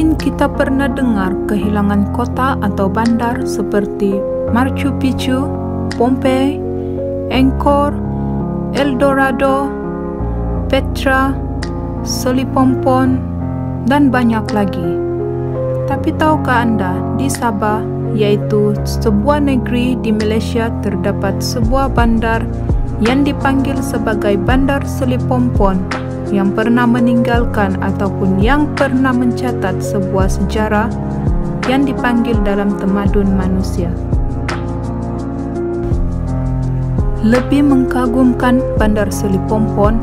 Mungkin kita pernah dengar kehilangan kota atau bandar seperti Machu Picchu, Pompei, Angkor, El Dorado, Petra, Selipompon, dan banyak lagi. Tapi tahukah Anda, di Sabah, yaitu sebuah negeri di Malaysia, terdapat sebuah bandar yang dipanggil sebagai Bandar Selipompon yang pernah meninggalkan ataupun yang pernah mencatat sebuah sejarah yang dipanggil dalam tamadun manusia. Lebih mengagumkan Bandar Selipompon,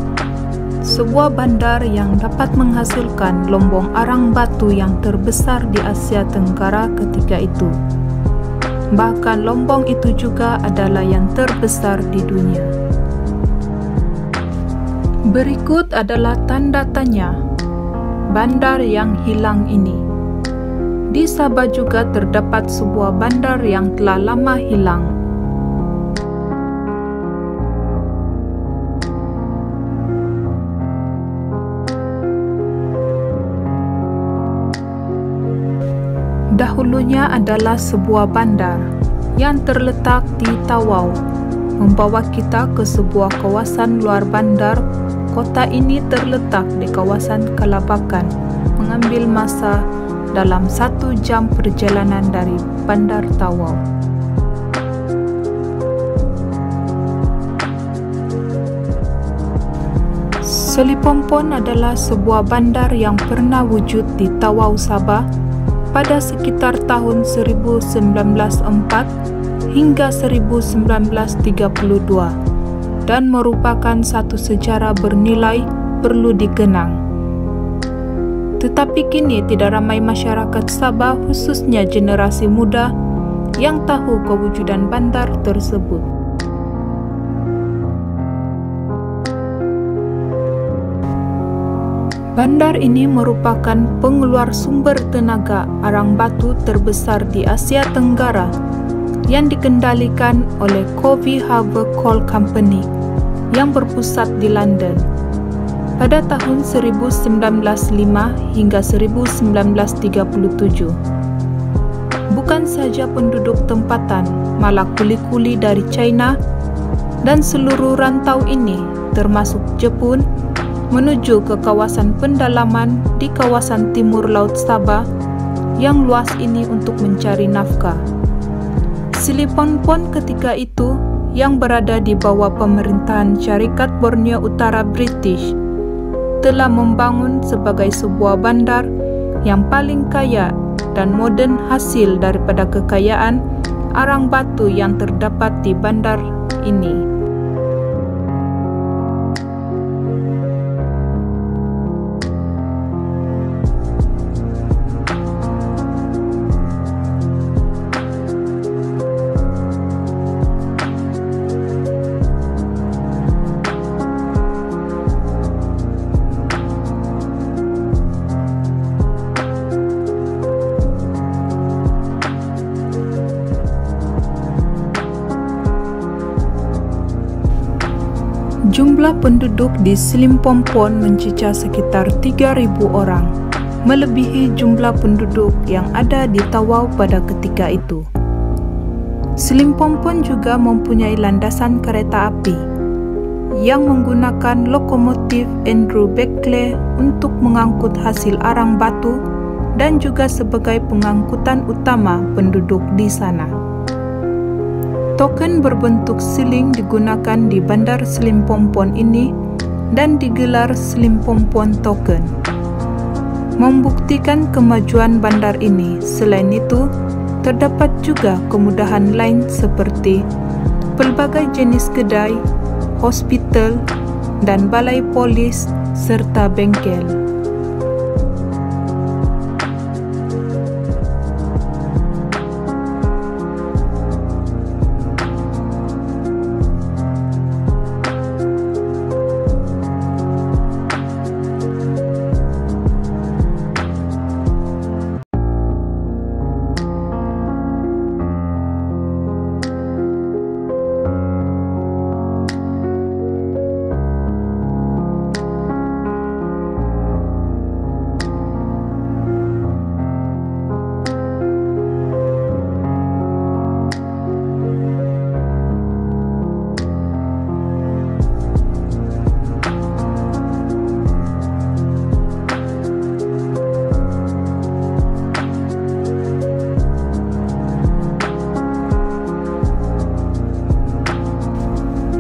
sebuah bandar yang dapat menghasilkan lombong arang batu yang terbesar di Asia Tenggara ketika itu. Bahkan lombong itu juga adalah yang terbesar di dunia. Berikut adalah tanda tanya bandar yang hilang ini. Di Sabah juga terdapat sebuah bandar yang telah lama hilang. Dahulunya adalah sebuah bandar yang terletak di Tawau, membawa kita ke sebuah kawasan luar bandar. Kota ini terletak di kawasan Kalabakan, mengambil masa dalam 1 jam perjalanan dari Bandar Tawau. Selipompon adalah sebuah bandar yang pernah wujud di Tawau, Sabah pada sekitar tahun 1904 hingga 1932. Dan merupakan satu sejarah bernilai perlu dikenang. Tetapi kini tidak ramai masyarakat Sabah, khususnya generasi muda, yang tahu kewujudan bandar tersebut. Bandar ini merupakan pengeluar sumber tenaga arang batu terbesar di Asia Tenggara yang dikendalikan oleh Covey Harbour Coal Company yang berpusat di London pada tahun 1905 hingga 1937. Bukan saja penduduk tempatan, malah kuli-kuli dari China dan seluruh rantau ini, termasuk Jepun, menuju ke kawasan pendalaman di kawasan timur Laut Sabah yang luas ini untuk mencari nafkah. Selipompon ketika itu yang berada di bawah pemerintahan Syarikat Borneo Utara British telah membangun sebagai sebuah bandar yang paling kaya dan moden hasil daripada kekayaan arang batu yang terdapat di bandar ini. Jumlah penduduk di Selipompon mencecah sekitar 3.000 orang, melebihi jumlah penduduk yang ada di Tawau pada ketika itu. Selipompon juga mempunyai landasan kereta api yang menggunakan lokomotif Andrew Beckley untuk mengangkut hasil arang batu dan juga sebagai pengangkutan utama penduduk di sana. Token berbentuk siling digunakan di Bandar Selipompon ini dan digelar Selipompon Token, membuktikan kemajuan bandar ini. Selain itu, terdapat juga kemudahan lain seperti pelbagai jenis kedai, hospital, dan balai polis serta bengkel.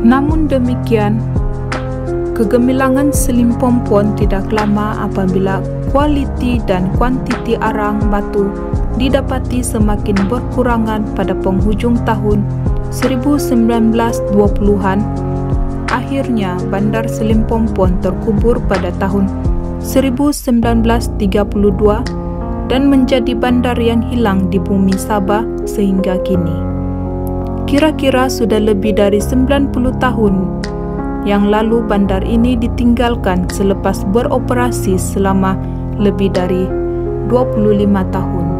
Namun demikian, kegemilangan Selimpompon tidak lama apabila kualiti dan kuantiti arang batu didapati semakin berkurangan pada penghujung tahun 1920-an. Akhirnya Bandar Selimpompon terkubur pada tahun 1932 dan menjadi bandar yang hilang di bumi Sabah sehingga kini. Kira-kira sudah lebih dari 90 tahun yang lalu bandar ini ditinggalkan selepas beroperasi selama lebih dari 25 tahun.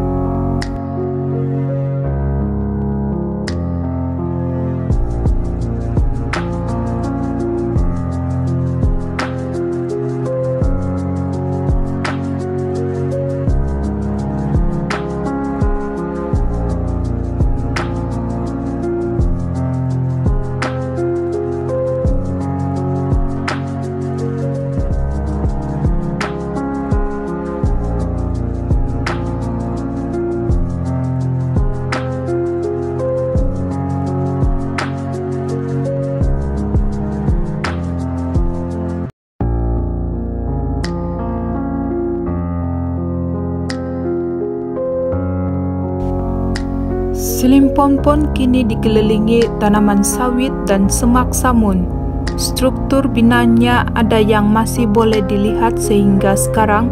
Selimpompon kini dikelilingi tanaman sawit dan semak samun. Struktur binanya ada yang masih boleh dilihat sehingga sekarang.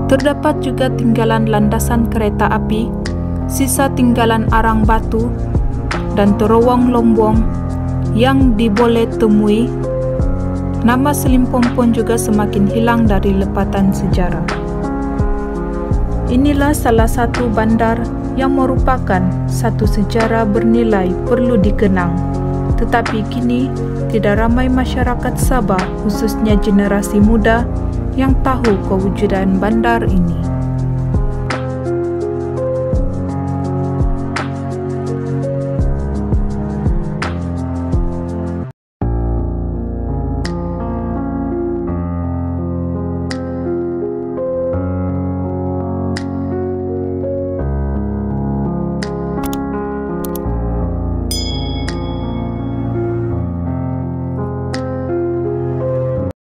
Terdapat juga tinggalan landasan kereta api, sisa tinggalan arang batu, dan terowong lombong yang diboleh temui. Nama Selimpompon juga semakin hilang dari lepatan sejarah. Inilah salah satu bandar yang merupakan satu sejarah bernilai perlu dikenang. Tetapi kini tidak ramai masyarakat Sabah, khususnya generasi muda, yang tahu kewujudan bandar ini.